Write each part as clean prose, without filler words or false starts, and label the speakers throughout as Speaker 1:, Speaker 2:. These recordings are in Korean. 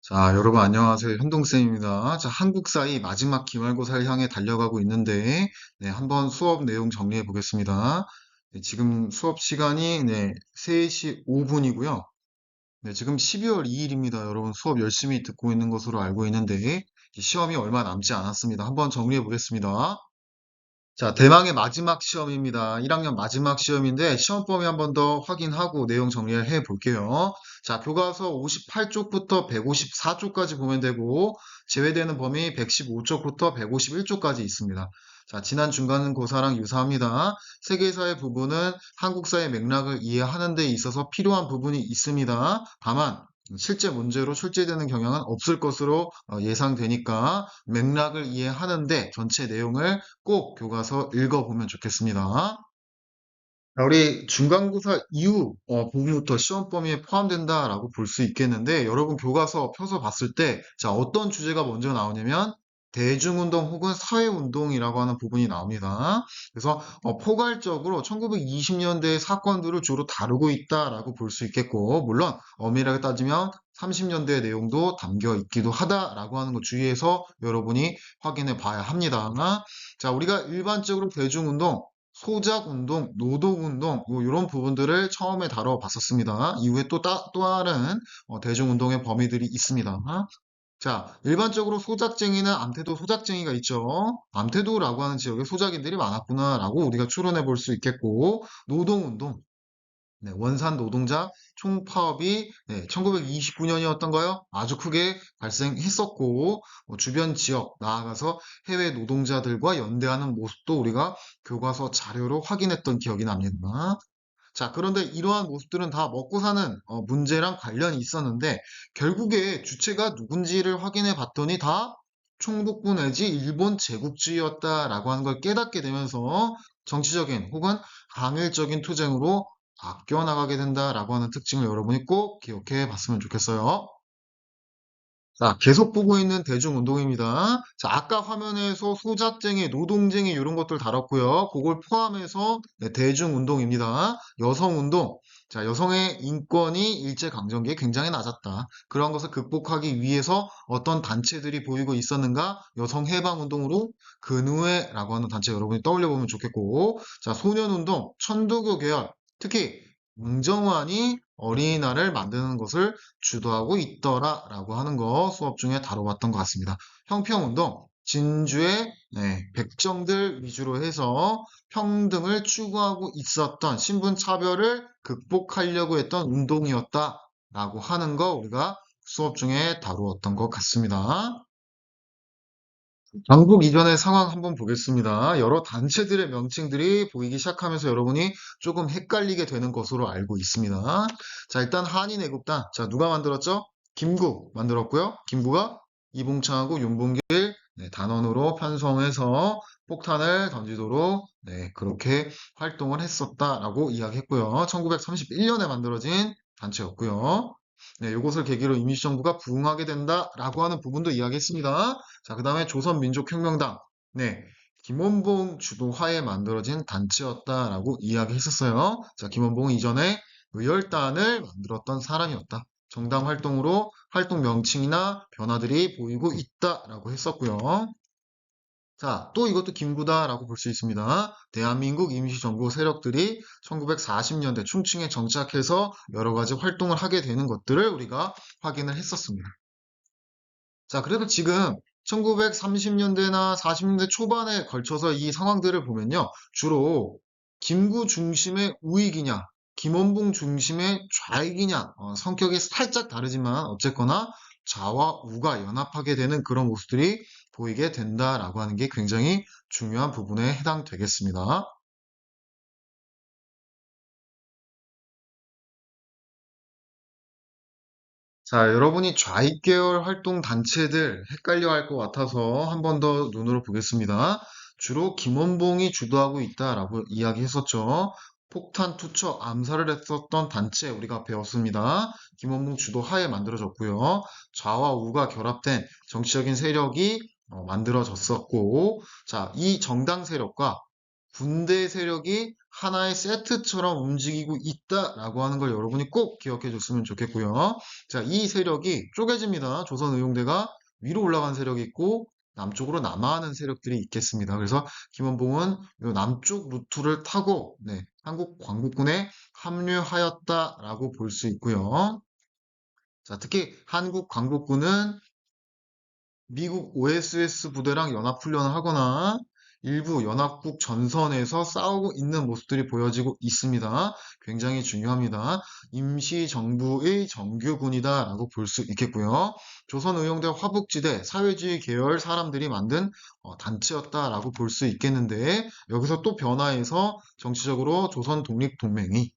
Speaker 1: 자, 여러분 안녕하세요. 현동쌤입니다. 자, 한국사의 마지막 기말고사를 향해 달려가고 있는데, 네, 한번 수업 내용 정리해 보겠습니다. 네, 지금 수업 시간이 3시 5분이고요. 네, 지금 12월 2일입니다. 여러분 수업 열심히 듣고 있는 것으로 알고 있는데, 시험이 얼마 남지 않았습니다. 한번 정리해 보겠습니다. 자, 대망의 마지막 시험입니다. 1학년 마지막 시험인데 시험 범위 한 번 더 확인하고 내용 정리를 해 볼게요. 자, 교과서 58쪽부터 154쪽까지 보면 되고 제외되는 범위 115쪽부터 151쪽까지 있습니다. 자, 지난 중간고사랑 유사합니다. 세계사의 부분은 한국사의 맥락을 이해하는 데 있어서 필요한 부분이 있습니다. 다만 실제 문제로 출제되는 경향은 없을 것으로 예상되니까 맥락을 이해하는데 전체 내용을 꼭 교과서 읽어보면 좋겠습니다. 자, 우리 중간고사 이후 부분부터 시험 범위에 포함된다라고 볼 수 있겠는데 여러분 교과서 펴서 봤을 때 자, 어떤 주제가 먼저 나오냐면 대중운동 혹은 사회운동이라고 하는 부분이 나옵니다. 그래서 포괄적으로 1920년대의 사건들을 주로 다루고 있다라고 볼 수 있겠고 물론 엄밀하게 따지면 30년대 내용도 담겨 있기도 하다라고 하는 거 주의해서 여러분이 확인해 봐야 합니다. 자, 우리가 일반적으로 대중운동 소작운동, 노동운동, 이런 부분들을 처음에 다뤄봤었습니다. 이후에 또 다른 대중운동의 범위들이 있습니다. 자, 일반적으로 소작쟁이는 암태도 소작쟁이가 있죠. 암태도라고 하는 지역에 소작인들이 많았구나라고 우리가 추론해 볼 수 있겠고, 노동운동, 네, 원산 노동자 총파업이 1929년이었던가요? 아주 크게 발생했었고 주변 지역 나아가서 해외 노동자들과 연대하는 모습도 우리가 교과서 자료로 확인했던 기억이 납니다. 자, 그런데 이러한 모습들은 다 먹고 사는 문제랑 관련이 있었는데 결국에 주체가 누군지를 확인해 봤더니 다 총독부 내지 일본 제국주의였다라고 하는 걸 깨닫게 되면서 정치적인 혹은 강일적인 투쟁으로 바뀌어 나가게 된다라고 하는 특징을 여러분이 꼭 기억해 봤으면 좋겠어요. 자, 계속 보고 있는 대중운동입니다. 자, 아까 화면에서 소작쟁이, 노동쟁이 이런 것들 다뤘고요. 그걸 포함해서 대중운동입니다. 여성운동. 자, 여성의 인권이 일제강점기에 굉장히 낮았다. 그런 것을 극복하기 위해서 어떤 단체들이 보이고 있었는가? 여성해방운동으로 근우회라고 하는 단체 여러분이 떠올려 보면 좋겠고, 자, 소년운동, 천도교 계열, 특히 문정환이 어린이날을 만드는 것을 주도하고 있더라라고 하는 거 수업 중에 다뤄봤던 것 같습니다. 형평운동, 진주의 백정들 위주로 해서 평등을 추구하고 있었던 신분차별을 극복하려고 했던 운동이었다라고 하는 거 우리가 수업 중에 다루었던 것 같습니다. 광복 이전의 상황 한번 보겠습니다. 여러 단체들의 명칭들이 보이기 시작하면서 여러분이 조금 헷갈리게 되는 것으로 알고 있습니다. 자, 일단 한인애국단. 자, 누가 만들었죠? 김구 만들었고요. 김구가 이봉창하고 윤봉길 단원으로 편성해서 폭탄을 던지도록 그렇게 활동을 했었다라고 이야기했고요. 1931년에 만들어진 단체였고요. 네, 이것을 계기로 임시정부가 부흥하게 된다라고 하는 부분도 이야기했습니다. 자, 그 다음에 조선민족혁명당. 네, 김원봉 주도하에 만들어진 단체였다라고 이야기했었어요. 자, 김원봉은 이전에 의열단을 만들었던 사람이었다. 정당 활동으로 활동 명칭이나 변화들이 보이고 있다라고 했었고요. 자, 또 이것도 김구다라고 볼 수 있습니다. 대한민국 임시정부 세력들이 1940년대 충칭에 정착해서 여러 가지 활동을 하게 되는 것들을 우리가 확인을 했었습니다. 자, 그래도 지금 1930년대나 40년대 초반에 걸쳐서 이 상황들을 보면요. 주로 김구 중심의 우익이냐, 김원봉 중심의 좌익이냐, 성격이 살짝 다르지만 어쨌거나 좌와 우가 연합하게 되는 그런 모습들이 보이게 된다라고 하는 게 굉장히 중요한 부분에 해당되겠습니다. 자, 여러분이 좌익 계열 활동 단체들 헷갈려 할 것 같아서 한 번 더 눈으로 보겠습니다. 주로 김원봉이 주도하고 있다라고 이야기했었죠. 폭탄 투척 암살을 했었던 단체 우리가 배웠습니다. 김원봉 주도 하에 만들어졌고요. 좌와 우가 결합된 정치적인 세력이 만들어졌었고, 자, 이 정당 세력과 군대 세력이 하나의 세트처럼 움직이고 있다라고 하는 걸 여러분이 꼭 기억해 줬으면 좋겠고요. 자, 이 세력이 쪼개집니다. 조선의용대가 위로 올라간 세력이 있고 남쪽으로 남하하는 세력들이 있겠습니다. 그래서 김원봉은 이 남쪽 루트를 타고 한국 광복군에 합류하였다라고 볼 수 있고요. 자, 특히 한국 광복군은 미국 OSS 부대랑 연합훈련을 하거나 일부 연합국 전선에서 싸우고 있는 모습들이 보여지고 있습니다. 굉장히 중요합니다. 임시정부의 정규군이다라고 볼 수 있겠고요. 조선의용대 화북지대 사회주의 계열 사람들이 만든 단체였다라고 볼 수 있겠는데 여기서 또 변화해서 정치적으로 조선독립동맹이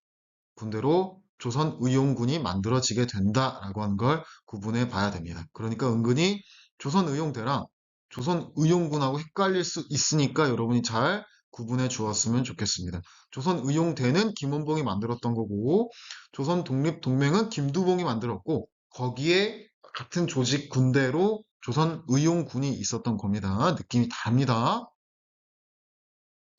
Speaker 1: 군대로 조선의용군이 만들어지게 된다라고 하는 걸 구분해 봐야 됩니다. 그러니까 은근히 조선의용대랑 조선의용군하고 헷갈릴 수 있으니까 여러분이 잘 구분해 주었으면 좋겠습니다. 조선의용대는 김원봉이 만들었던 거고 조선독립동맹은 김두봉이 만들었고 거기에 같은 조직 군대로 조선의용군이 있었던 겁니다. 느낌이 다릅니다.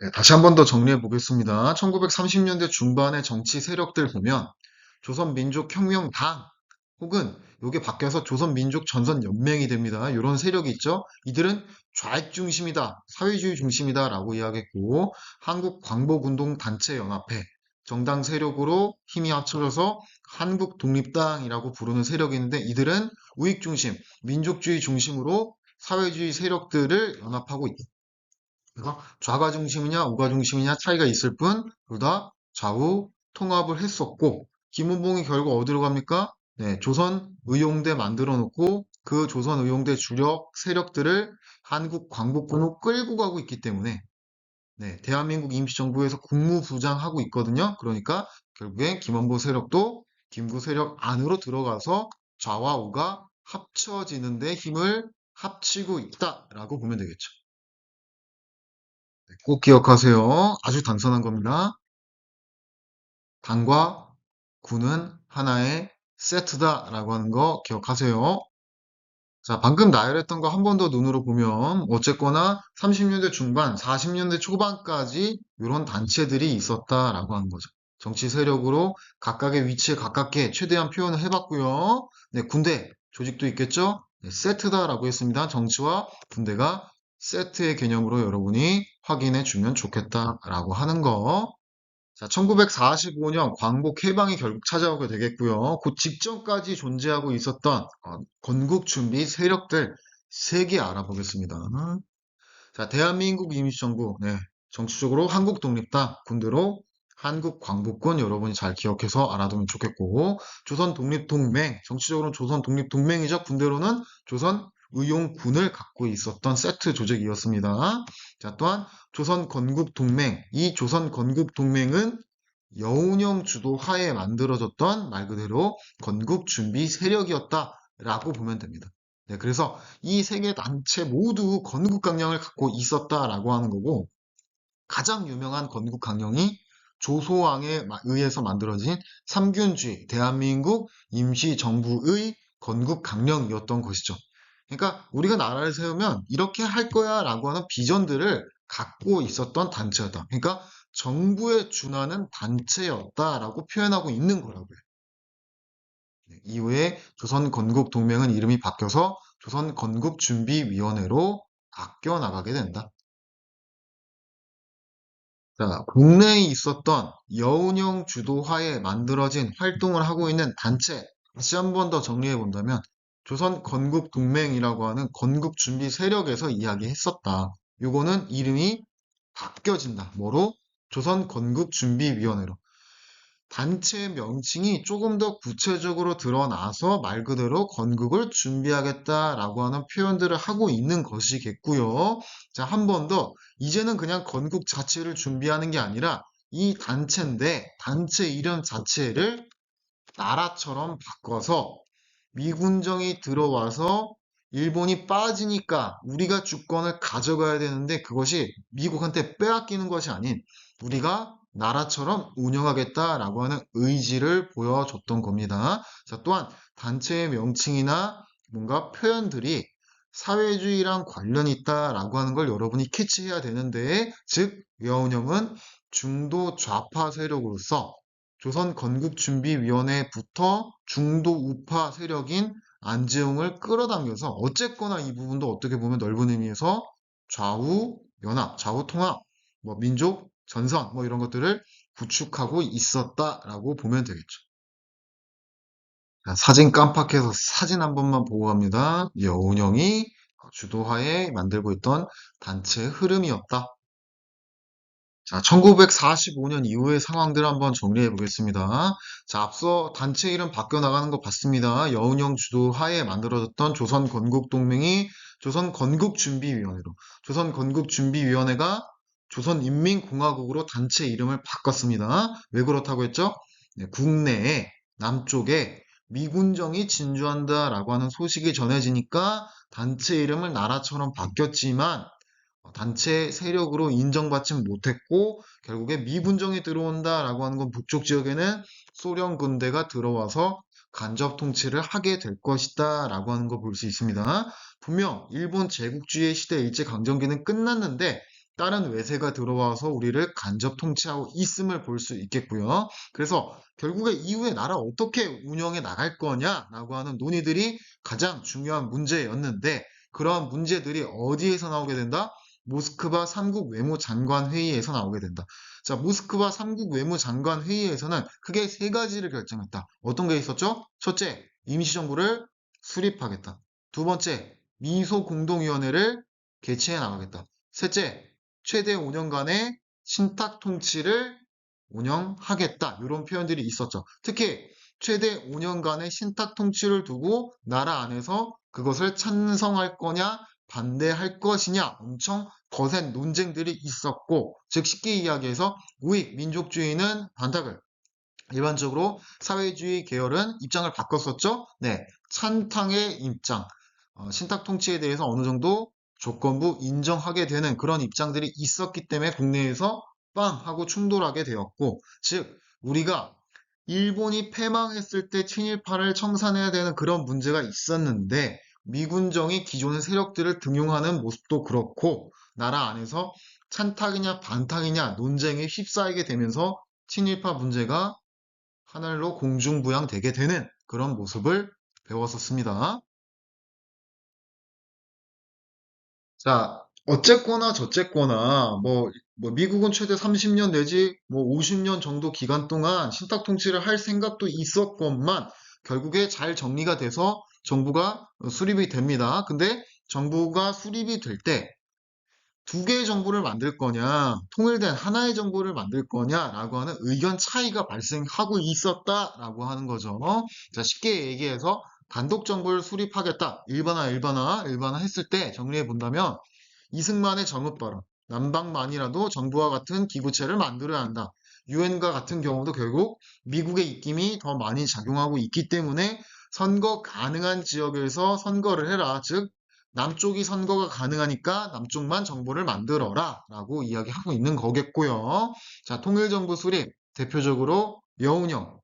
Speaker 1: 네, 다시 한 번 더 정리해 보겠습니다. 1930년대 중반의 정치 세력들 보면 조선민족혁명당 혹은 이게 바뀌어서 조선민족전선연맹이 됩니다. 이런 세력이 있죠. 이들은 좌익 중심이다, 사회주의 중심이다 라고 이야기했고 한국광복운동단체연합회 정당 세력으로 힘이 합쳐져서 한국독립당이라고 부르는 세력이 있는데 이들은 우익 중심, 민족주의 중심으로 사회주의 세력들을 연합하고 있다. 그래서 좌가 중심이냐 우가 중심이냐 차이가 있을 뿐 둘 다 좌우 통합을 했었고 김은봉이 결국 어디로 갑니까? 네, 조선의용대 만들어 놓고 그 조선의용대 주력 세력들을 한국 광복군으로 끌고 가고 있기 때문에 대한민국 임시정부에서 국무부장하고 있거든요. 그러니까 결국엔 김원보 세력도 김구 세력 안으로 들어가서 좌와 우가 합쳐지는 데 힘을 합치고 있다라고 보면 되겠죠. 꼭 기억하세요. 아주 단순한 겁니다. 당과 군은 하나의 세트다라고 하는 거 기억하세요. 자, 방금 나열했던 거 한 번 더 눈으로 보면 어쨌거나 30년대 중반, 40년대 초반까지 이런 단체들이 있었다라고 하는 거죠. 정치 세력으로 각각의 위치에 가깝게 최대한 표현을 해봤고요. 네, 군대 조직도 있겠죠? 네, 세트다라고 했습니다. 정치와 군대가 세트의 개념으로 여러분이 확인해 주면 좋겠다라고 하는 거. 자, 1945년 광복 해방이 결국 찾아오게 되겠고요. 그 직전까지 존재하고 있었던 건국 준비 세력들 세 개 알아보겠습니다. 자, 대한민국 임시정부, 정치적으로 한국독립당, 군대로 한국광복군 여러분이 잘 기억해서 알아두면 좋겠고, 조선독립동맹, 정치적으로는 조선독립동맹이죠. 군대로는 조선의용군을 갖고 있었던 세트 조직이었습니다. 자, 또한 조선건국동맹, 이 조선건국동맹은 여운형 주도 하에 만들어졌던 말 그대로 건국준비 세력이었다라고 보면 됩니다. 네, 그래서 이 세 개 단체 모두 건국 강령을 갖고 있었다라고 하는 거고 가장 유명한 건국 강령이 조소왕에 의해서 만들어진 삼균주의 대한민국 임시정부의 건국 강령이었던 것이죠. 그러니까 우리가 나라를 세우면 이렇게 할 거야라고 하는 비전들을 갖고 있었던 단체였다. 그러니까 정부에 준하는 단체였다라고 표현하고 있는 거라고요. 이후에 조선건국동맹은 이름이 바뀌어서 조선건국준비위원회로 바뀌어 나가게 된다. 자, 국내에 있었던 여운형 주도하에 만들어진 활동을 하고 있는 단체, 다시 한 번 더 정리해 본다면, 조선건국동맹이라고 하는 건국준비 세력에서 이야기했었다. 요거는 이름이 바뀌어진다. 뭐로? 조선건국준비위원회로. 단체 명칭이 조금 더 구체적으로 드러나서 말 그대로 건국을 준비하겠다라고 하는 표현들을 하고 있는 것이겠고요. 자, 한 번 더. 이제는 그냥 건국 자체를 준비하는 게 아니라 이 단체인데 단체 이름 자체를 나라처럼 바꿔서 미군정이 들어와서 일본이 빠지니까 우리가 주권을 가져가야 되는데 그것이 미국한테 빼앗기는 것이 아닌 우리가 나라처럼 운영하겠다라고 하는 의지를 보여줬던 겁니다. 자, 또한 단체의 명칭이나 뭔가 표현들이 사회주의랑 관련이 있다라고 하는 걸 여러분이 캐치해야 되는데, 즉, 여운형은 중도 좌파 세력으로서 조선건국준비위원회부터 중도 우파 세력인 안지용을 끌어당겨서 어쨌거나 이 부분도 어떻게 보면 넓은 의미에서 좌우 연합, 좌우 통합, 뭐 민족 전선 뭐 이런 것들을 구축하고 있었다라고 보면 되겠죠. 자, 사진 깜빡해서 사진 한 번만 보고 갑니다. 여운형이 주도하에 만들고 있던 단체의 흐름이었다. 자, 1945년 이후의 상황들을 한번 정리해 보겠습니다. 자, 앞서 단체 이름 바뀌어 나가는 거 봤습니다. 여운형 주도하에 만들어졌던 조선건국동맹이 조선건국준비위원회로, 조선건국준비위원회가 조선인민공화국으로 단체 이름을 바꿨습니다. 왜 그렇다고 했죠? 네, 국내에, 남쪽에 미군정이 진주한다라고 하는 소식이 전해지니까 단체 이름을 나라처럼 바뀌었지만 단체 세력으로 인정받지 못했고 결국에 미군정이 들어온다라고 하는 건 북쪽 지역에는 소련 군대가 들어와서 간접 통치를 하게 될 것이다 라고 하는 거 볼 수 있습니다. 분명 일본 제국주의 시대 일제강점기는 끝났는데 다른 외세가 들어와서 우리를 간접 통치하고 있음을 볼 수 있겠고요. 그래서 결국에 이후에 나라 어떻게 운영해 나갈 거냐라고 하는 논의들이 가장 중요한 문제였는데 그러한 문제들이 어디에서 나오게 된다? 모스크바 3국 외무장관 회의에서 나오게 된다. 자, 모스크바 3국 외무장관 회의에서는 크게 세 가지를 결정했다. 어떤 게 있었죠? 첫째, 임시정부를 수립하겠다. 두 번째, 미소공동위원회를 개최해 나가겠다. 셋째, 최대 5년간의 신탁 통치를 운영하겠다. 이런 표현들이 있었죠. 특히 최대 5년간의 신탁 통치를 두고 나라 안에서 그것을 찬성할 거냐 반대할 것이냐 엄청 거센 논쟁들이 있었고 즉 쉽게 이야기해서 우익 민족주의는 반탁을 일반적으로 사회주의 계열은 입장을 바꿨었죠. 네, 찬탕의 입장 신탁 통치에 대해서 어느 정도 조건부 인정하게 되는 그런 입장들이 있었기 때문에 국내에서 빵 하고 충돌하게 되었고 즉 우리가 일본이 패망했을 때 친일파를 청산해야 되는 그런 문제가 있었는데 미군정이 기존의 세력들을 등용하는 모습도 그렇고 나라 안에서 찬탁이냐 반탁이냐 논쟁에 휩싸이게 되면서 친일파 문제가 하늘로 공중부양되게 되는 그런 모습을 배웠었습니다. 자, 어쨌거나 저쨌거나 뭐 미국은 최대 30년 내지 뭐 50년 정도 기간 동안 신탁 통치를 할 생각도 있었건만 결국에 잘 정리가 돼서 정부가 수립이 됩니다. 근데 정부가 수립이 될 때 두 개의 정부를 만들 거냐, 통일된 하나의 정부를 만들 거냐라고 하는 의견 차이가 발생하고 있었다라고 하는 거죠. 자, 쉽게 얘기해서 단독 정부를 수립하겠다. 일반화 했을 때 정리해 본다면 이승만의 정읍 발언, 남방만이라도 정부와 같은 기구체를 만들어야 한다. 유엔과 같은 경우도 결국 미국의 입김이 더 많이 작용하고 있기 때문에 선거 가능한 지역에서 선거를 해라. 즉 남쪽이 선거가 가능하니까 남쪽만 정부를 만들어라 라고 이야기하고 있는 거겠고요. 자, 통일정부 수립 대표적으로 여운형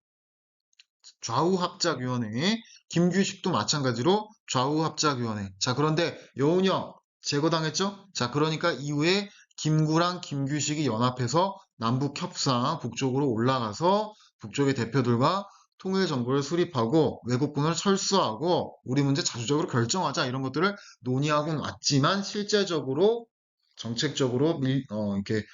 Speaker 1: 좌우합작위원회, 김규식도 마찬가지로 좌우합작위원회. 자, 그런데 여운형 제거당했죠? 자, 그러니까 이후에 김구랑 김규식이 연합해서 남북 협상 북쪽으로 올라가서 북쪽의 대표들과 통일정부를 수립하고 외국군을 철수하고 우리 문제 자주적으로 결정하자 이런 것들을 논의하고는 왔지만 실제적으로 정책적으로 이렇게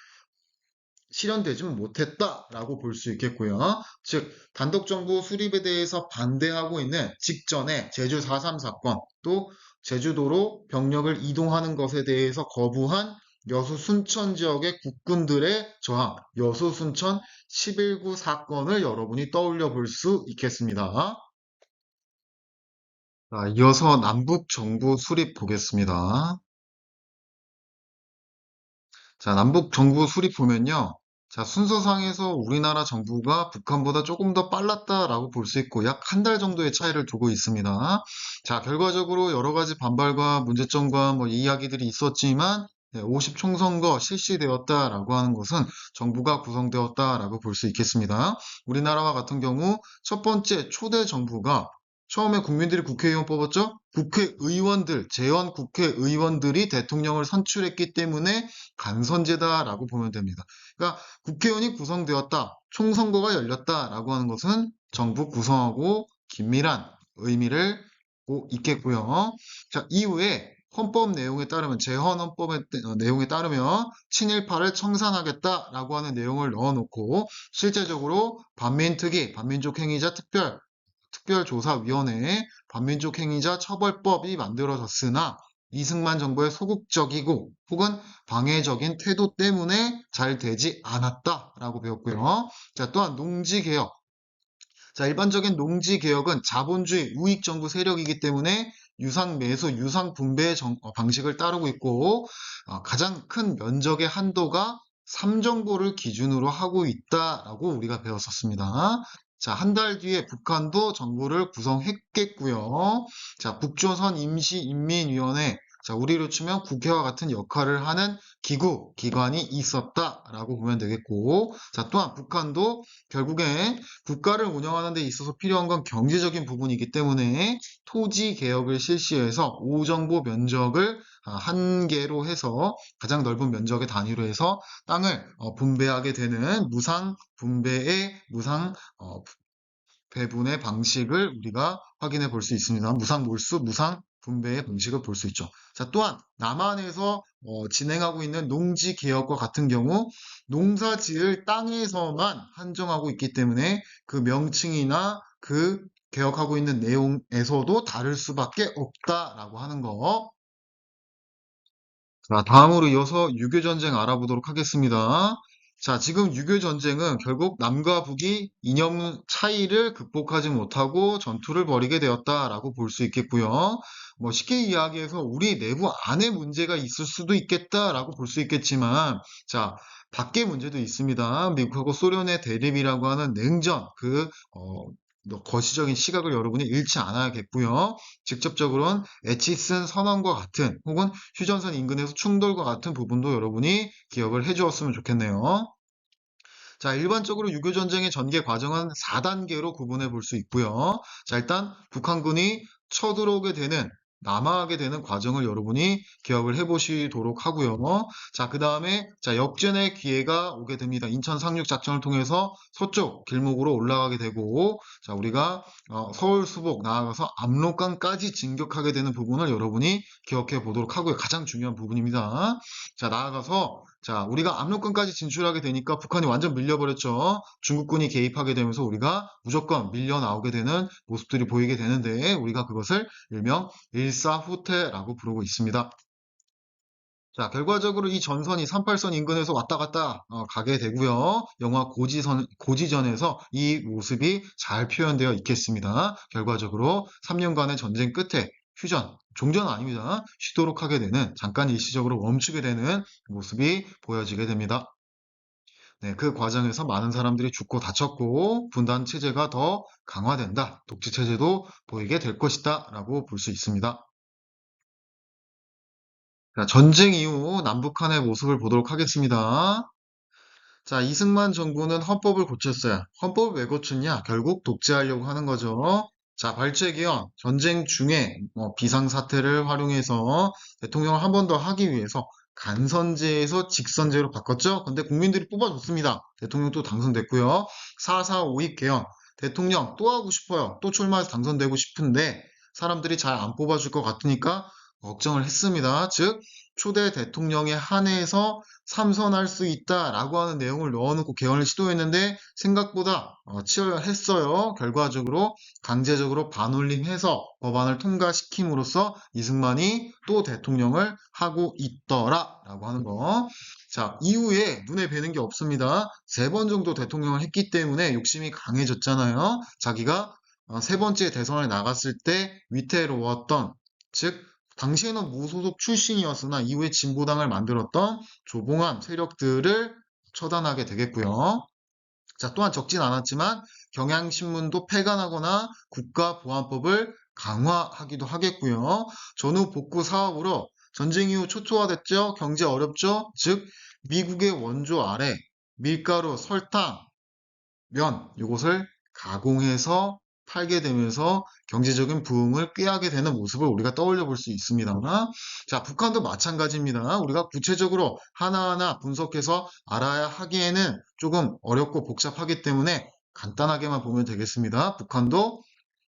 Speaker 1: 실현되지는 못했다라고 볼 수 있겠고요. 즉 단독 정부 수립에 대해서 반대하고 있는 직전에 제주 4.3 사건 또 제주도로 병력을 이동하는 것에 대해서 거부한 여수 순천 지역의 국군들의 저항, 여수 순천 11구 사건을 여러분이 떠올려 볼 수 있겠습니다. 자, 이어서 남북 정부 수립 보겠습니다. 자, 남북 정부 수립 보면요. 자, 순서상에서 우리나라 정부가 북한보다 조금 더 빨랐다라고 볼 수 있고 약 한 달 정도의 차이를 두고 있습니다. 자, 결과적으로 여러 가지 반발과 문제점과 뭐 이야기들이 있었지만 50 총선거 실시되었다라고 하는 것은 정부가 구성되었다라고 볼 수 있겠습니다. 우리나라와 같은 경우 첫 번째 초대 정부가 처음에 국민들이 국회의원 뽑았죠? 국회의원들, 재원 국회의원들이 대통령을 선출했기 때문에 간선제다라고 보면 됩니다. 그러니까 국회의원이 구성되었다, 총선거가 열렸다라고 하는 것은 정부 구성하고 긴밀한 의미를 꼭 있겠고요. 자, 이후에 헌법 내용에 따르면 재헌헌법의 내용에 따르면 친일파를 청산하겠다라고 하는 내용을 넣어놓고 실제적으로 반민특위, 반민족행위자 특별조사위원회, 반민족행위자 처벌법이 만들어졌으나 이승만 정부의 소극적이고 혹은 방해적인 태도 때문에 잘 되지 않았다라고 배웠고요. 자, 또한 농지개혁. 자, 일반적인 농지개혁은 자본주의 우익정부 세력이기 때문에 유상매수, 유상분배 방식을 따르고 있고 가장 큰 면적의 한도가 3정보를 기준으로 하고 있다라고 우리가 배웠었습니다. 자, 한 달 뒤에 북한도 정부를 구성했겠고요. 자, 북조선 임시인민위원회. 자, 우리로 치면 국회와 같은 역할을 하는 기구, 기관이 있었다라고 보면 되겠고, 자, 또한 북한도 결국엔 국가를 운영하는 데 있어서 필요한 건 경제적인 부분이기 때문에 토지 개혁을 실시해서 오정보 면적을 한 개로 해서 가장 넓은 면적의 단위로 해서 땅을 분배하게 되는 무상 분배의 무상 배분의 방식을 우리가 확인해 볼 수 있습니다. 무상 몰수, 무상 분배의 방식을 볼 수 있죠. 자, 또한 남한에서 진행하고 있는 농지 개혁과 같은 경우 농사 지을 땅에서만 한정하고 있기 때문에 그 명칭이나 그 개혁하고 있는 내용에서도 다를 수밖에 없다라고 하는 거. 자, 다음으로 이어서 유교전쟁 알아보도록 하겠습니다. 자, 지금 유교전쟁은 결국 남과 북이 이념 차이를 극복하지 못하고 전투를 벌이게 되었다라고 볼 수 있겠고요. 뭐 쉽게 이야기해서 우리 내부 안에 문제가 있을 수도 있겠다라고 볼 수 있겠지만, 자, 밖에 문제도 있습니다. 미국하고 소련의 대립이라고 하는 냉전, 거시적인 시각을 여러분이 잃지 않아야겠고요. 직접적으로는 에치슨 선언과 같은 혹은 휴전선 인근에서 충돌과 같은 부분도 여러분이 기억을 해주었으면 좋겠네요. 자, 일반적으로 유교전쟁의 전개 과정은 4단계로 구분해 볼 수 있고요. 자, 일단 북한군이 쳐들어오게 되는 남하하게 되는 과정을 여러분이 기억을 해보시도록 하고요. 자, 그 다음에 자 역전의 기회가 오게 됩니다. 인천 상륙 작전을 통해서 서쪽 길목으로 올라가게 되고, 자 우리가 서울 수복 나아가서 압록강까지 진격하게 되는 부분을 여러분이 기억해 보도록 하고요. 가장 중요한 부분입니다. 자, 나아가서 자, 우리가 압록강까지 진출하게 되니까 북한이 완전 밀려버렸죠. 중국군이 개입하게 되면서 우리가 무조건 밀려 나오게 되는 모습들이 보이게 되는데 우리가 그것을 일명 일사후퇴라고 부르고 있습니다. 자, 결과적으로 이 전선이 38선 인근에서 왔다 갔다 가게 되고요. 영화 고지전에서 이 모습이 잘 표현되어 있겠습니다. 결과적으로 3년간의 전쟁 끝에 휴전, 종전 아닙니다. 쉬도록 하게 되는, 잠깐 일시적으로 멈추게 되는 모습이 보여지게 됩니다. 네, 그 과정에서 많은 사람들이 죽고 다쳤고 분단 체제가 더 강화된다. 독재 체제도 보이게 될 것이다. 라고 볼 수 있습니다. 자, 전쟁 이후 남북한의 모습을 보도록 하겠습니다. 자, 이승만 정부는 헌법을 고쳤어요. 헌법을 왜 고쳤냐? 결국 독재하려고 하는 거죠. 자, 발췌기원 전쟁 중에 비상사태를 활용해서 대통령을 한 번 더 하기 위해서 간선제에서 직선제로 바꿨죠. 근데 국민들이 뽑아줬습니다. 대통령 또 당선됐고요. 4.4 5.2 개헌 대통령 또 하고 싶어요. 또 출마해서 당선되고 싶은데 사람들이 잘 안 뽑아줄 것 같으니까 걱정을 했습니다. 즉 초대 대통령에 한해서 삼선할 수 있다라고 하는 내용을 넣어놓고 개헌을 시도했는데 생각보다 치열했어요. 결과적으로 강제적으로 반올림해서 법안을 통과시킴으로써 이승만이 또 대통령을 하고 있더라라고 하는 거. 자, 이후에 눈에 뵈는 게 없습니다. 3번 정도 대통령을 했기 때문에 욕심이 강해졌잖아요. 자기가 3번째 대선에 나갔을 때 위태로웠던, 즉 당시에는 무소속 출신이었으나 이후에 진보당을 만들었던 조봉암 세력들을 처단하게 되겠고요. 자, 또한 적진 않았지만 경향신문도 폐간하거나 국가보안법을 강화하기도 하겠고요. 전후 복구 사업으로 전쟁 이후 초토화됐죠. 경제 어렵죠. 즉 미국의 원조 아래 밀가루, 설탕, 면 이것을 가공해서 팔게 되면서 경제적인 부흥을 꾀하게 되는 모습을 우리가 떠올려 볼 수 있습니다. 자, 북한도 마찬가지입니다. 우리가 구체적으로 하나하나 분석해서 알아야 하기에는 조금 어렵고 복잡하기 때문에 간단하게만 보면 되겠습니다. 북한도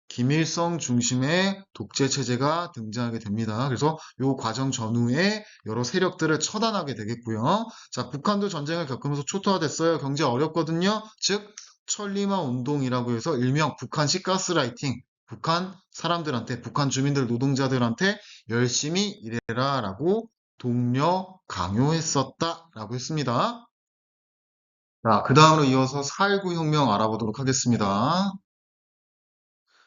Speaker 1: 김일성 중심의 독재 체제가 등장하게 됩니다. 그래서 이 과정 전후에 여러 세력들을 처단하게 되겠고요. 자, 북한도 전쟁을 겪으면서 초토화됐어요. 경제 어렵거든요. 즉 천리마 운동이라고 해서 일명 북한식 가스라이팅, 북한 사람들한테, 북한 주민들 노동자들한테 열심히 일해라라고 독려 강요했었다라고 했습니다. 자, 그 다음으로 이어서 4.19 혁명 알아보도록 하겠습니다.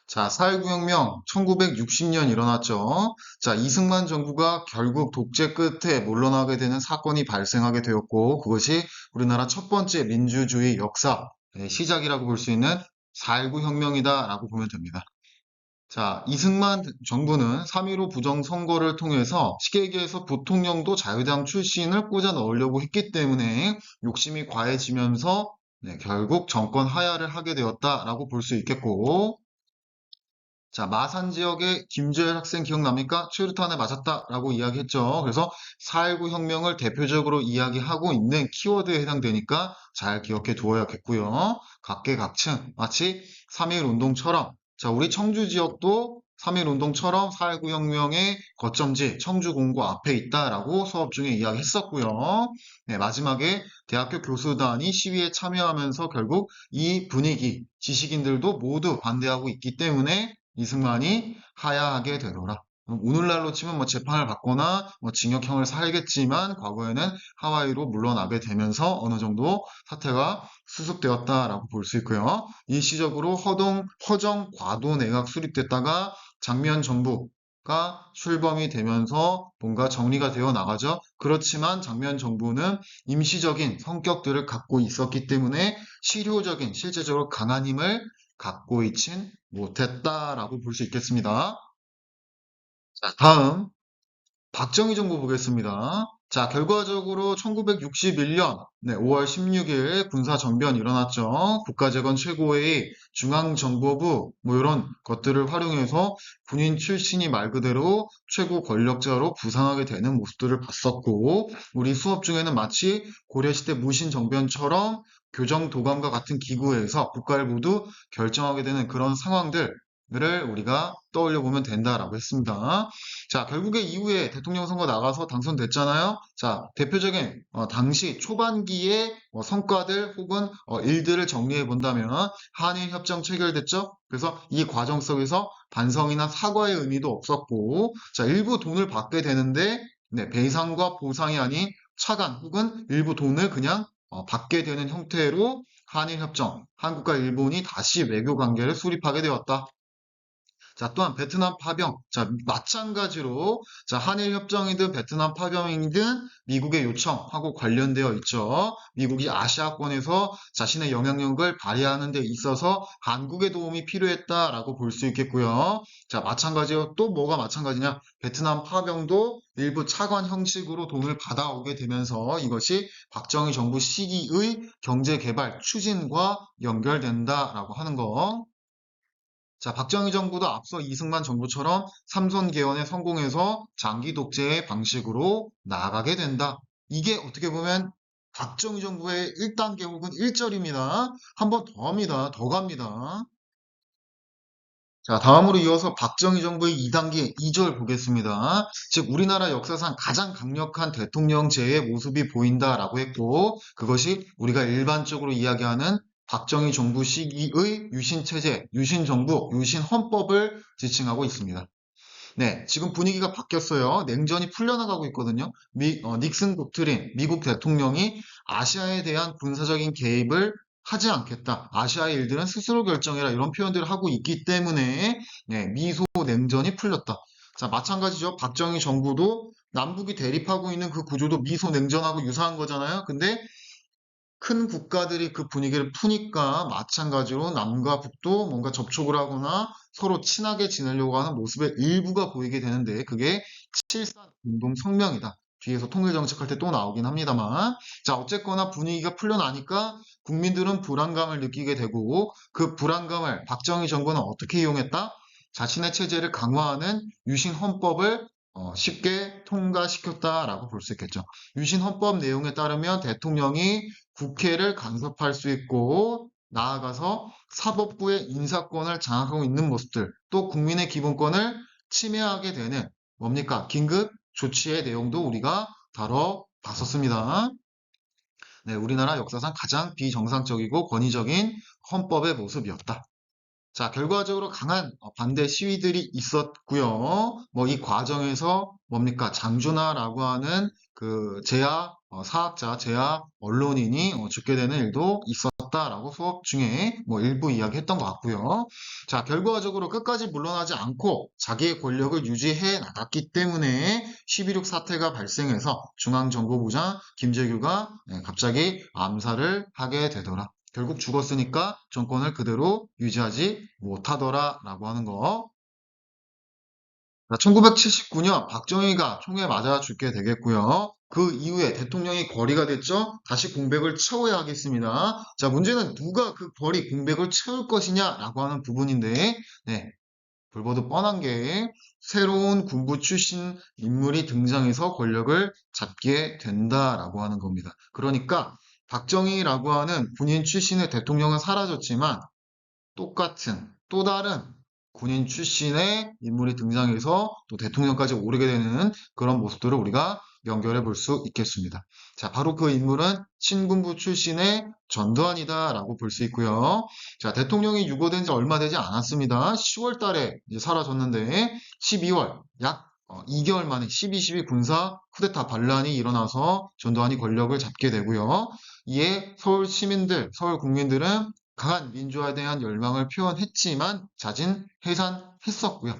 Speaker 1: 자, 4.19 혁명 1960년 일어났죠. 자, 이승만 정부가 결국 독재 끝에 물러나게 되는 사건이 발생하게 되었고, 그것이 우리나라 첫 번째 민주주의 역사 시작이라고 볼 수 있는 4.19 혁명이다라고 보면 됩니다. 자, 이승만 정부는 3.15 부정선거를 통해서 쉽게 얘기해서 부통령도 자유당 출신을 꽂아 넣으려고 했기 때문에 욕심이 과해지면서 결국 정권 하야를 하게 되었다라고 볼 수 있겠고, 자, 마산 지역의 김주열 학생 기억납니까? 최루탄에 맞았다라고 이야기했죠. 그래서 4.19 혁명을 대표적으로 이야기하고 있는 키워드에 해당되니까 잘 기억해 두어야겠고요. 각계각층, 마치 3.1 운동처럼, 자, 우리 청주 지역도 3.1 운동처럼 4.19 혁명의 거점지 청주 공고 앞에 있다라고 수업 중에 이야기했었고요. 네, 마지막에 대학교 교수단이 시위에 참여하면서 결국 이 분위기, 지식인들도 모두 반대하고 있기 때문에 이승만이 하야하게 되더라. 오늘날로 치면 뭐 재판을 받거나 뭐 징역형을 살겠지만 과거에는 하와이로 물러나게 되면서 어느 정도 사태가 수습되었다라고 볼 수 있고요. 일시적으로 허정 과도 내각 수립됐다가 장면 정부가 출범이 되면서 뭔가 정리가 되어 나가죠. 그렇지만 장면 정부는 임시적인 성격들을 갖고 있었기 때문에 실효적인 실제적으로 강한 힘을 갖고 있진 못했다라고 볼 수 있겠습니다. 자, 다음 박정희 정부 보겠습니다. 자, 결과적으로 1961년 5월 16일 군사정변이 일어났죠. 국가재건 최고회의, 중앙정보부 뭐 이런 것들을 활용해서 군인 출신이 말 그대로 최고 권력자로 부상하게 되는 모습들을 봤었고, 우리 수업 중에는 마치 고려시대 무신정변처럼 교정도감과 같은 기구에서 국가를 모두 결정하게 되는 그런 상황들을 우리가 떠올려 보면 된다라고 했습니다. 자, 결국에 이후에 대통령 선거 나가서 당선됐잖아요. 자, 대표적인 당시 초반기의 성과들 혹은 일들을 정리해 본다면 한일 협정 체결됐죠. 그래서 이 과정 속에서 반성이나 사과의 의미도 없었고, 자, 일부 돈을 받게 되는데 배상과 보상이 아닌 차관 혹은 일부 돈을 그냥 받게 되는 형태로 한일 협정, 한국과 일본이 다시 외교 관계를 수립하게 되었다. 자, 또한 베트남 파병. 자, 마찬가지로, 자, 한일 협정이든 베트남 파병이든 미국의 요청하고 관련되어 있죠. 미국이 아시아권에서 자신의 영향력을 발휘하는 데 있어서 한국의 도움이 필요했다라고 볼 수 있겠고요. 자, 마찬가지로 또 뭐가 마찬가지냐? 베트남 파병도 일부 차관 형식으로 돈을 받아오게 되면서 이것이 박정희 정부 시기의 경제개발 추진과 연결된다라고 하는 거. 자, 박정희 정부도 앞서 이승만 정부처럼 삼선 개헌에 성공해서 장기 독재의 방식으로 나아가게 된다. 이게 어떻게 보면 박정희 정부의 1단계 혹은 1절입니다. 한 번 더 합니다. 더 갑니다. 자, 다음으로 이어서 박정희 정부의 2단계 2절 보겠습니다. 즉, 우리나라 역사상 가장 강력한 대통령제의 모습이 보인다라고 했고, 그것이 우리가 일반적으로 이야기하는 박정희 정부 시기의 유신체제, 유신정부, 유신헌법을 지칭하고 있습니다. 네, 지금 분위기가 바뀌었어요. 냉전이 풀려나가고 있거든요. 닉슨 독트린, 미국 대통령이 아시아에 대한 군사적인 개입을 하지 않겠다. 아시아의 일들은 스스로 결정해라. 이런 표현들을 하고 있기 때문에 미소 냉전이 풀렸다. 자, 마찬가지죠. 박정희 정부도 남북이 대립하고 있는 그 구조도 미소 냉전하고 유사한 거잖아요. 근데 큰 국가들이 그 분위기를 푸니까 마찬가지로 남과 북도 뭔가 접촉을 하거나 서로 친하게 지내려고 하는 모습의 일부가 보이게 되는데 그게 7.4 공동성명이다. 뒤에서 통일정책할 때 또 나오긴 합니다만. 자, 어쨌거나 분위기가 풀려나니까 국민들은 불안감을 느끼게 되고 그 불안감을 박정희 정부는 어떻게 이용했다? 자신의 체제를 강화하는 유신 헌법을 쉽게 통과시켰다라고 볼 수 있겠죠. 유신 헌법 내용에 따르면 대통령이 국회를 간섭할 수 있고 나아가서 사법부의 인사권을 장악하고 있는 모습들, 또 국민의 기본권을 침해하게 되는 뭡니까? 긴급 조치의 내용도 우리가 다뤄봤었습니다. 네, 우리나라 역사상 가장 비정상적이고 권위적인 헌법의 모습이었다. 자, 결과적으로 강한 반대 시위들이 있었고요. 뭐 이 과정에서 뭡니까? 장준하라고 하는 그 재야 사학자, 재야 언론인이 죽게 되는 일도 있었다라고 수업 중에 뭐 일부 이야기했던 것 같고요. 자, 결과적으로 끝까지 물러나지 않고 자기의 권력을 유지해 나갔기 때문에 12.6 사태가 발생해서 중앙정보부장 김재규가 갑자기 암살을 하게 되더라. 결국 죽었으니까 정권을 그대로 유지하지 못하더라라고 하는 거. 1979년 박정희가 총에 맞아 죽게 되겠고요. 그 이후에 대통령이 거리가 됐죠. 다시 공백을 채워야 하겠습니다. 자, 문제는 누가 그 거리 공백을 채울 것이냐라고 하는 부분인데, 네, 불보듯 뻔한 게 새로운 군부 출신 인물이 등장해서 권력을 잡게 된다라고 하는 겁니다. 그러니까 박정희라고 하는 군인 출신의 대통령은 사라졌지만 똑같은 또 다른 군인 출신의 인물이 등장해서 또 대통령까지 오르게 되는 그런 모습들을 우리가 연결해 볼 수 있겠습니다. 자, 바로 그 인물은 신군부 출신의 전두환이다라고 볼 수 있고요. 자, 대통령이 유고된 지 얼마 되지 않았습니다. 10월 달에 이제 사라졌는데 12월 약 2개월 만에 12.12 군사 쿠데타 반란이 일어나서 전두환이 권력을 잡게 되고요. 이에 서울 시민들, 서울 국민들은 강한 민주화에 대한 열망을 표현했지만 자진해산했었고요.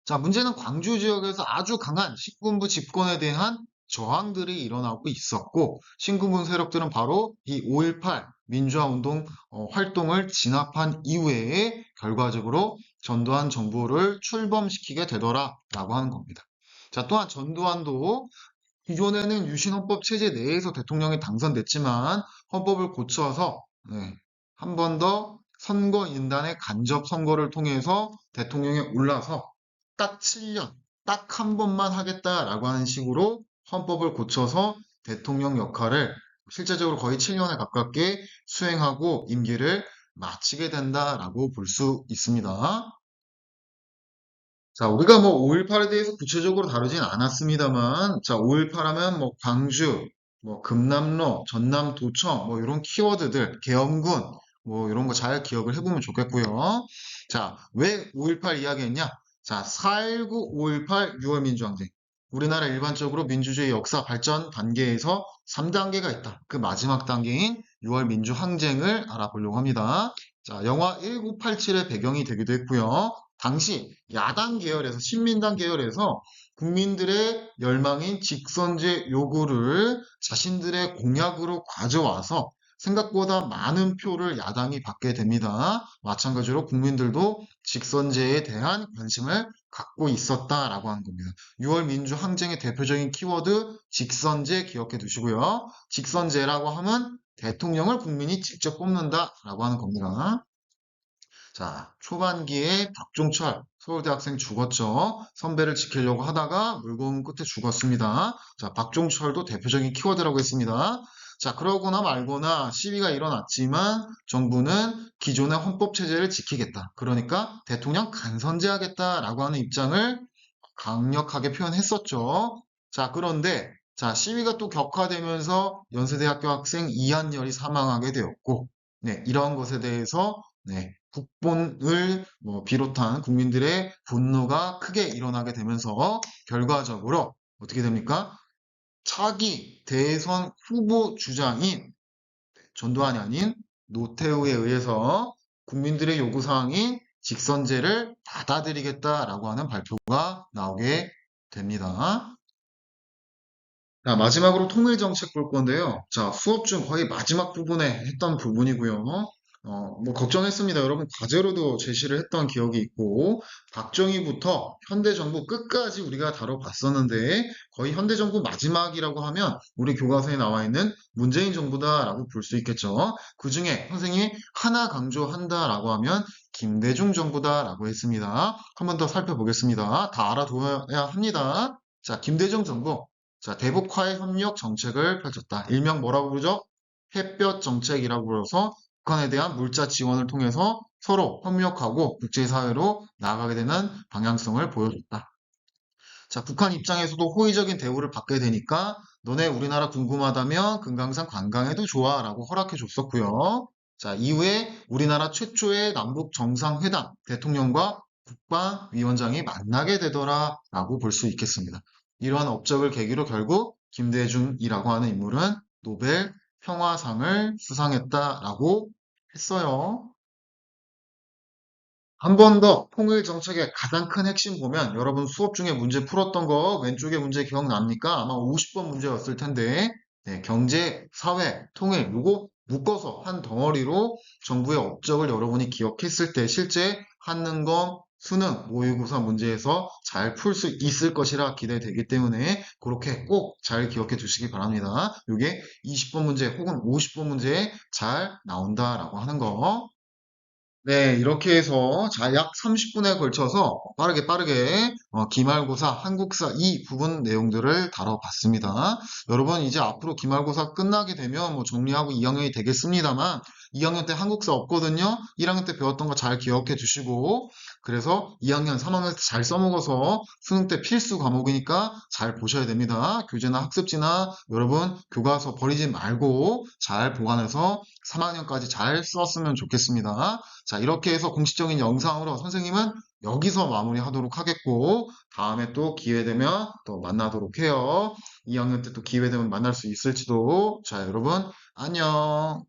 Speaker 1: 자, 문제는 광주 지역에서 아주 강한 신군부 집권에 대한 저항들이 일어나고 있었고 신군부 세력들은 바로 이 5.18 민주화 운동 활동을 진압한 이후에 결과적으로 전두환 정부를 출범시키게 되더라라고 하는 겁니다. 자, 또한 전두환도 기존에는 유신헌법 체제 내에서 대통령이 당선됐지만 헌법을 고쳐서 한 번 더 선거인단의 간접 선거를 통해서 대통령에 올라서 딱 7년, 딱 한 번만 하겠다라고 하는 식으로 헌법을 고쳐서 대통령 역할을 실제적으로 거의 7년에 가깝게 수행하고 임기를 마치게 된다라고 볼 수 있습니다. 자, 우리가 뭐 5.18에 대해서 구체적으로 다루진 않았습니다만, 자, 5.18 하면 뭐 광주, 뭐 금남로, 전남도청, 뭐 이런 키워드들, 계엄군, 뭐 이런 거 잘 기억을 해보면 좋겠고요. 자, 왜 5.18 이야기했냐? 자, 4.19, 5.18, 6월 민주항쟁. 우리나라 일반적으로 민주주의 역사 발전 단계에서 3단계가 있다. 그 마지막 단계인 6월 민주항쟁을 알아보려고 합니다. 자, 영화 1987의 배경이 되기도 했고요. 당시 야당 계열에서 신민당 계열에서 국민들의 열망인 직선제 요구를 자신들의 공약으로 가져와서 생각보다 많은 표를 야당이 받게 됩니다. 마찬가지로 국민들도 직선제에 대한 관심을 갖고 있었다라고 하는 겁니다. 6월 민주항쟁의 대표적인 키워드 직선제 기억해 두시고요. 직선제라고 하면 대통령을 국민이 직접 뽑는다라고 하는 겁니다. 자, 초반기에 박종철 서울대학생 죽었죠. 선배를 지키려고 하다가 물고문 끝에 죽었습니다. 자, 박종철도 대표적인 키워드라고 했습니다. 자, 그러거나 말거나 시위가 일어났지만 정부는 기존의 헌법 체제를 지키겠다. 그러니까 대통령 간선제하겠다라고 하는 입장을 강력하게 표현했었죠. 자, 그런데 자, 시위가 또 격화되면서 연세대학교 학생 이한열이 사망하게 되었고, 네, 이러한 것에 대해서 네, 국본을 비롯한 국민들의 분노가 크게 일어나게 되면서 결과적으로 어떻게 됩니까? 차기 대선 후보 주자인 전두환이 아닌 노태우에 의해서 국민들의 요구사항인 직선제를 받아들이겠다라고 하는 발표가 나오게 됩니다. 자, 마지막으로 통일정책 볼 건데요. 자, 수업 중 거의 마지막 부분에 했던 부분이고요. 뭐 걱정했습니다. 여러분 과제로도 제시를 했던 기억이 있고 박정희부터 현대정부 끝까지 우리가 다뤄봤었는데 거의 현대정부 마지막이라고 하면 우리 교과서에 나와 있는 문재인 정부다라고 볼 수 있겠죠. 그중에 선생님이 하나 강조한다라고 하면 김대중 정부다라고 했습니다. 한 번 더 살펴보겠습니다. 다 알아둬야 합니다. 자, 김대중 정부. 자, 대북화해 협력 정책을 펼쳤다. 일명 뭐라고 부르죠? 햇볕 정책이라고 불러서 북한에 대한 물자 지원을 통해서 서로 협력하고 국제사회로 나아가게 되는 방향성을 보여줬다. 자, 북한 입장에서도 호의적인 대우를 받게 되니까 너네 우리나라 궁금하다면 금강산 관광해도 좋아라고 허락해 줬었고요. 자, 이후에 우리나라 최초의 남북 정상회담 대통령과 국방위원장이 만나게 되더라라고 볼 수 있겠습니다. 이러한 업적을 계기로 결국 김대중이라고 하는 인물은 노벨 평화상을 수상했다라고 했어요. 한 번 더 통일 정책의 가장 큰 핵심 보면 여러분 수업 중에 문제 풀었던 거 왼쪽에 문제 기억납니까? 아마 50번 문제였을 텐데 네, 경제, 사회, 통일 요거 묶어서 한 덩어리로 정부의 업적을 여러분이 기억했을 때 실제 한능검, 수능, 모의고사 문제에서 잘 풀 수 있을 것이라 기대되기 때문에 그렇게 꼭 잘 기억해 두시기 바랍니다. 요게 20번 문제 혹은 50번 문제에 잘 나온다라고 하는 거. 네, 이렇게 해서 약 30분에 걸쳐서 빠르게 기말고사 한국사 이 부분 내용들을 다뤄봤습니다. 여러분 이제 앞으로 기말고사 끝나게 되면 뭐 정리하고 2학년이 되겠습니다만 2학년 때 한국사 없거든요. 1학년 때 배웠던 거 잘 기억해 두시고 그래서 2학년, 3학년 때 잘 써먹어서 수능 때 필수 과목이니까 잘 보셔야 됩니다. 교재나 학습지나 여러분 교과서 버리지 말고 잘 보관해서 3학년까지 잘 썼으면 좋겠습니다. 자, 이렇게 해서 공식적인 영상으로 선생님은 여기서 마무리하도록 하겠고, 다음에 또 기회 되면 또 만나도록 해요. 2학년 때 또 기회 되면 만날 수 있을지도. 자, 여러분, 안녕.